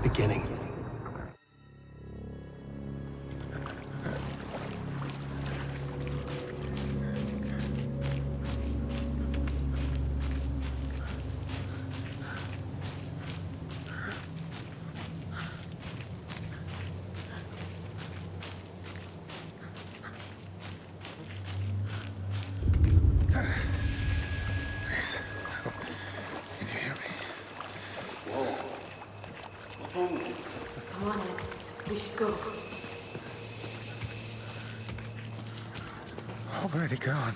beginning. Come on in. We should go. Already gone.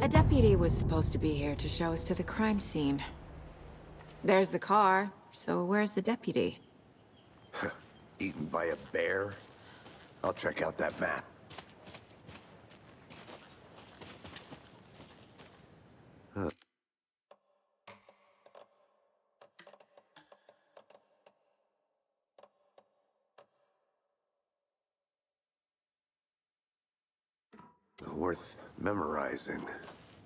A deputy was supposed to be here to show us to the crime scene. There's the car, so where's the deputy? Eaten by a bear? I'll check out that map. Worth memorizing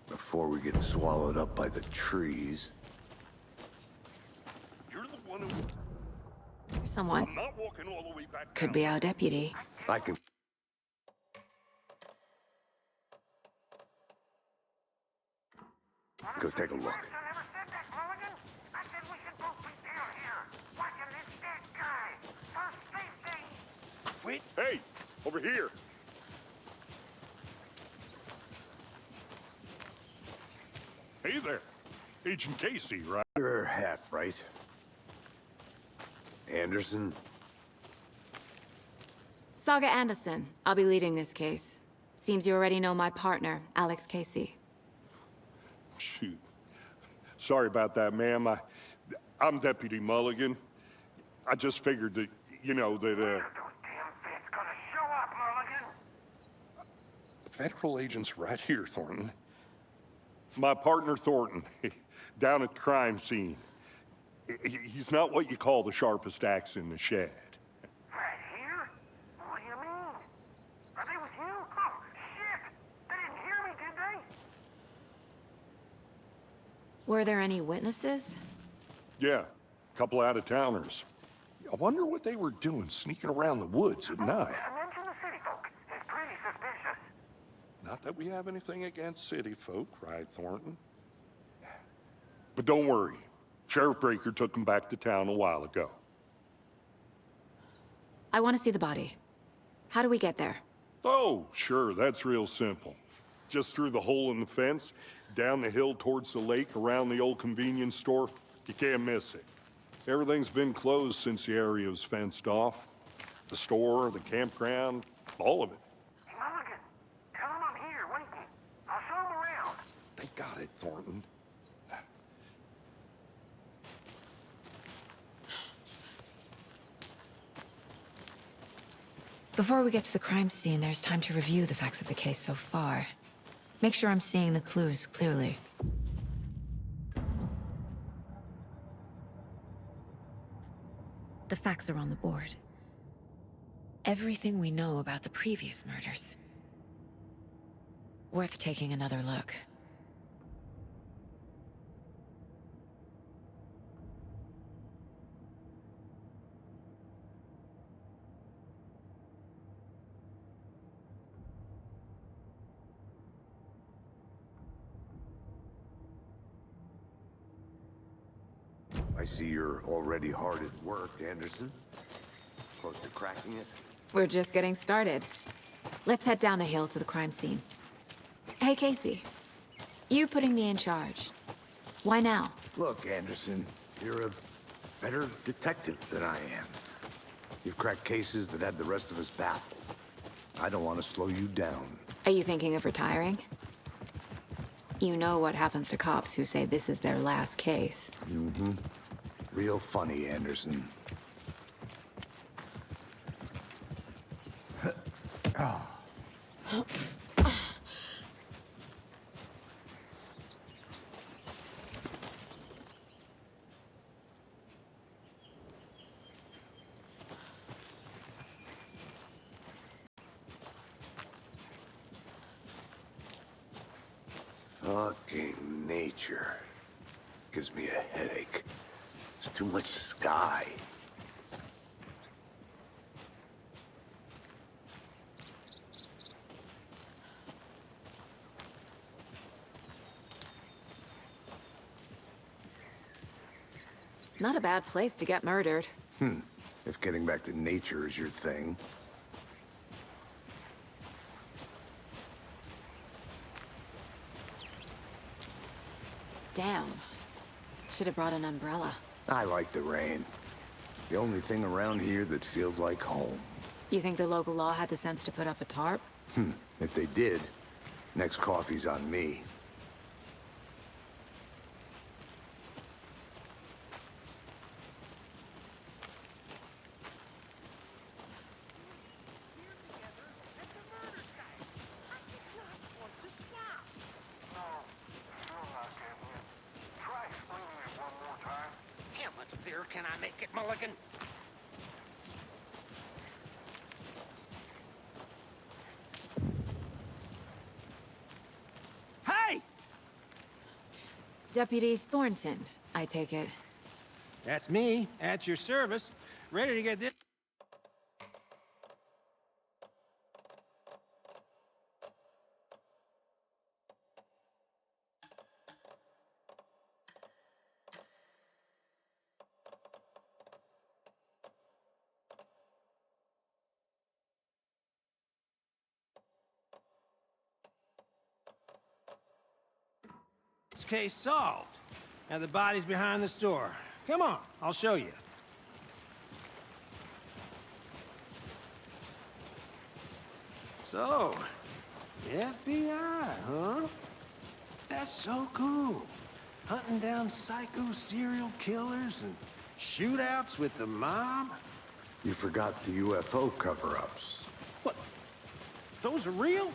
before we get swallowed up by the trees. You're the one who... There's someone. I'm not walking all the way back Could down. be our deputy. I can... Go take a look. Wait. Hey, over here. Hey there. Agent Casey, right? You're half right. Anderson? Saga Anderson. I'll be leading this case. Seems you already know my partner, Alex Casey. Shoot. Sorry about that, ma'am. I'm Deputy Mulligan. I just figured that, you know, that, Federal agents right here, Thornton. My partner, Thornton, down at the crime scene. He's not what you call the sharpest axe in the shed. Right here? What do you mean? Are they with you? Oh, shit! They didn't hear me, did they? Were there any witnesses? Yeah, a couple out-of-towners. I wonder what they were doing sneaking around the woods at night. Mention the city folk. It's pretty suspicious. Not that we have anything against city folk, right, Thornton? But don't worry. Sheriff Breaker took him back to town a while ago. I want to see the body. How do we get there? Oh, sure, that's real simple. Just through the hole in the fence, down the hill towards the lake, around the old convenience store. You can't miss it. Everything's been closed since the area was fenced off. The store, the campground, all of it. Mulligan, tell him I'm here, waiting. I'll show him around. They got it, Thornton. Before we get to the crime scene, there's time to review the facts of the case so far. Make sure I'm seeing the clues clearly. The facts are on the board. Everything we know about the previous murders. Worth taking another look. I see you're already hard at work, Anderson. Close to cracking it? We're just getting started. Let's head down the hill to the crime scene. Hey, Casey. You putting me in charge. Why now? Look, Anderson, you're a better detective than I am. You've cracked cases that had the rest of us baffled. I don't want to slow you down. Are you thinking of retiring? You know what happens to cops who say this is their last case. Mm-hmm. Real funny, Anderson. Fucking nature. Gives me a headache. There's too much sky. Not a bad place to get murdered. If getting back to nature is your thing. Damn. Should have brought an umbrella. I like the rain. The only thing around here that feels like home. You think the local law had the sense to put up a tarp? If they did, next coffee's on me. Can I make it, Mulligan? Hey! Deputy Thornton, I take it. That's me, at your service, ready to get this. Case solved. Now the body's behind the store. Come on, I'll show you. So, FBI, huh? That's so cool. Hunting down psycho serial killers and shootouts with the mob. You forgot the UFO cover-ups. What? Those are real?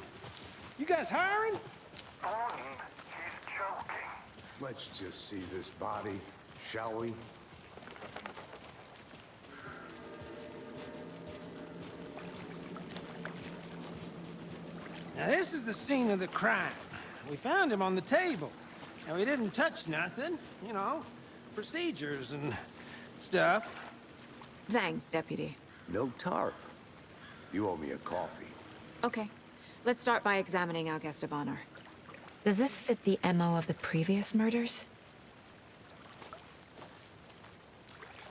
You guys hiring? Thornton, he's joking. Let's just see this body, shall we? Now this is the scene of the crime. We found him on the table. And we didn't touch nothing, you know, procedures and stuff. Thanks, Deputy. No tarp. You owe me a coffee. Okay. Let's start by examining our guest of honor. Does this fit the MO of the previous murders?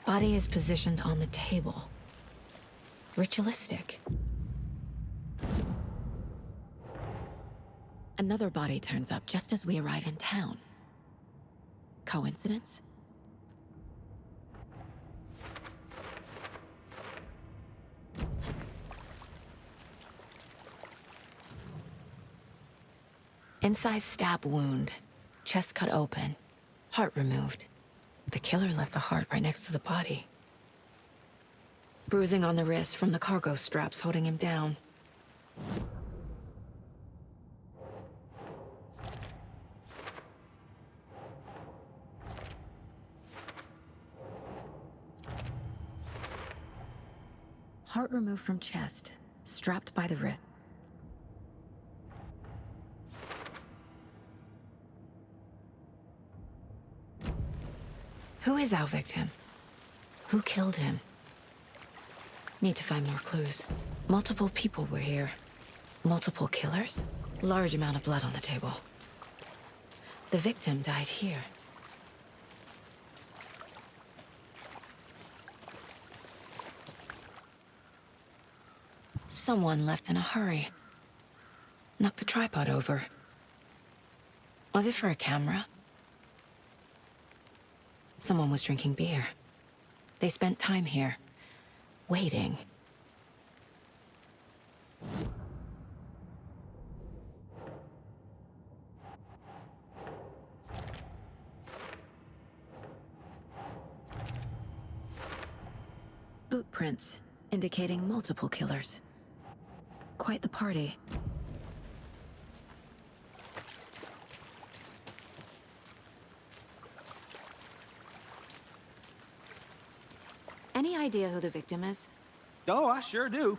Body is positioned on the table. Ritualistic. Another body turns up just as we arrive in town. Coincidence? Incised stab wound. Chest cut open. Heart removed. The killer left the heart right next to the body. Bruising on the wrist from the cargo straps holding him down. Heart removed from chest, strapped by the wrist. Who is our victim? Who killed him? Need to find more clues. Multiple people were here. Multiple killers? Large amount of blood on the table. The victim died here. Someone left in a hurry. Knocked the tripod over. Was it for a camera? Someone was drinking beer. They spent time here, waiting. Boot prints, indicating multiple killers. Quite the party. Any idea who the victim is? Oh, I sure do.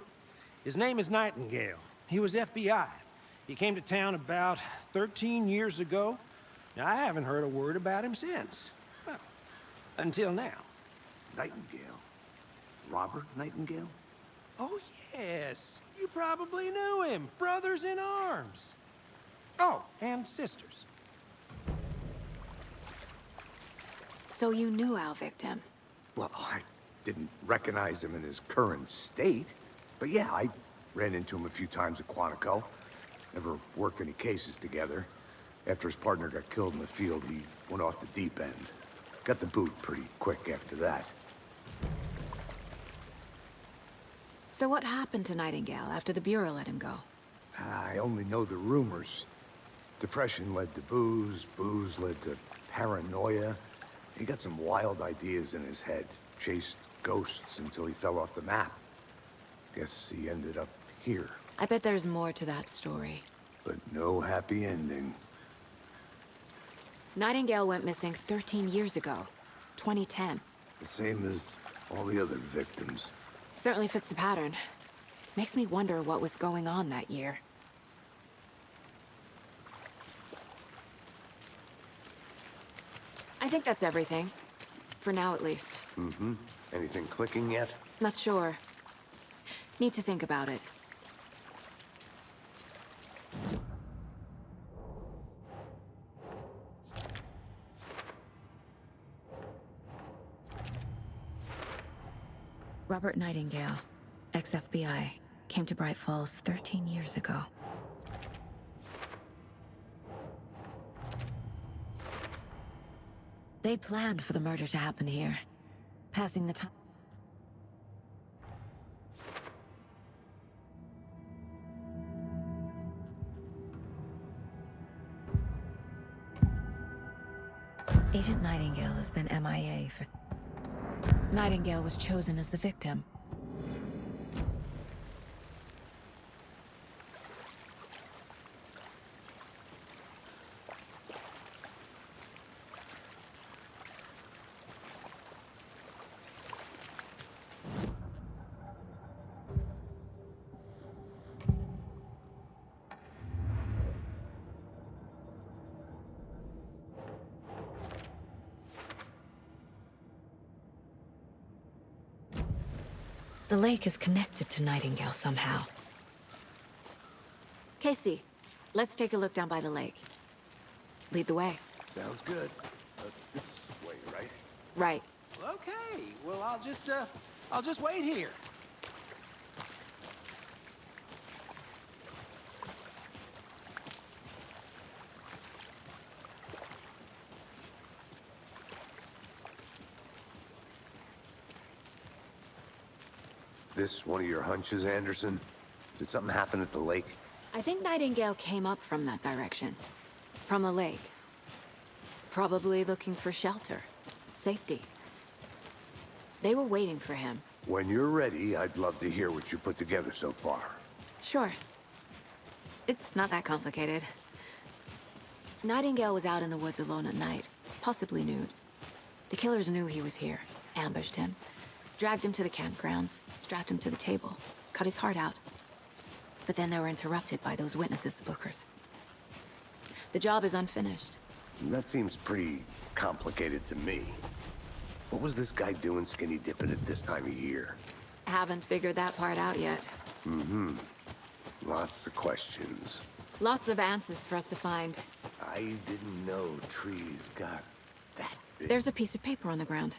His name is Nightingale. He was FBI. He came to town about 13 years ago. Now, I haven't heard a word about him since. Well, until now. Nightingale? Robert Nightingale? Oh, yes. You probably knew him. Brothers in arms. Oh, and sisters. So you knew our victim? Well, I didn't recognize him in his current state. But yeah, I ran into him a few times at Quantico. Never worked any cases together. After his partner got killed in the field, he went off the deep end. Got the boot pretty quick after that. So what happened to Nightingale after the Bureau let him go? I only know the rumors. Depression led to booze, booze led to paranoia. He got some wild ideas in his head, chased ghosts until he fell off the map. Guess he ended up here. I bet there's more to that story. But no happy ending. Nightingale went missing 13 years ago, 2010. The same as all the other victims. Certainly fits the pattern. Makes me wonder what was going on that year. I think that's everything. For now, at least. Mm-hmm. Anything clicking yet? Not sure. Need to think about it. Robert Nightingale, ex-FBI, came to Bright Falls 13 years ago. They planned for the murder to happen here, passing the time. Agent Nightingale has been MIA for... Nightingale was chosen as the victim. The lake is connected to Nightingale somehow. Casey, let's take a look down by the lake. Lead the way. Sounds good. This way, right? Right. Well, okay. Well, I'll just wait here. This one of your hunches, Anderson? Did something happen at the lake? I think Nightingale came up from that direction. From the lake. Probably looking for shelter. Safety. They were waiting for him. When you're ready, I'd love to hear what you put together so far. Sure. It's not that complicated. Nightingale was out in the woods alone at night, possibly nude. The killers knew he was here, ambushed him, dragged him to the campgrounds, strapped him to the table, cut his heart out. But then they were interrupted by those witnesses, the Bookers. The job is unfinished. That seems pretty complicated to me. What was this guy doing skinny dipping at this time of year? Haven't figured that part out yet. Lots of questions. Lots of answers for us to find. I didn't know trees got that big. There's a piece of paper on the ground.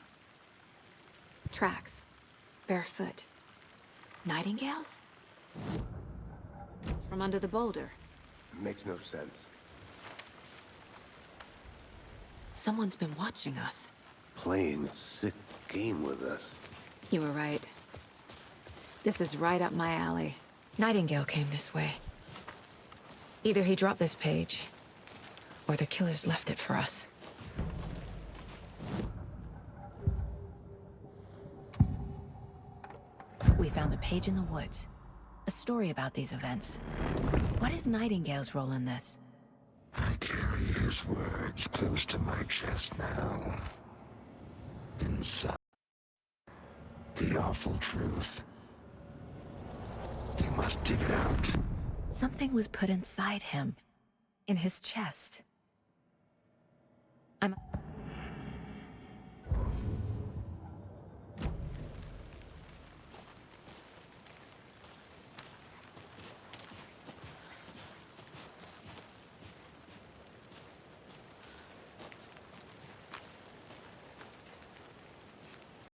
Tracks. Barefoot. Nightingales? From under the boulder. Makes no sense. Someone's been watching us. Playing a sick game with us. You were right. This is right up my alley. Nightingale came this way. Either he dropped this page, or the killers left it for us. We found a page in the woods. A story about these events. What is Nightingale's role in this? I carry his words close to my chest now. Inside, the awful truth. You must dig it out. Something was put inside him. In his chest.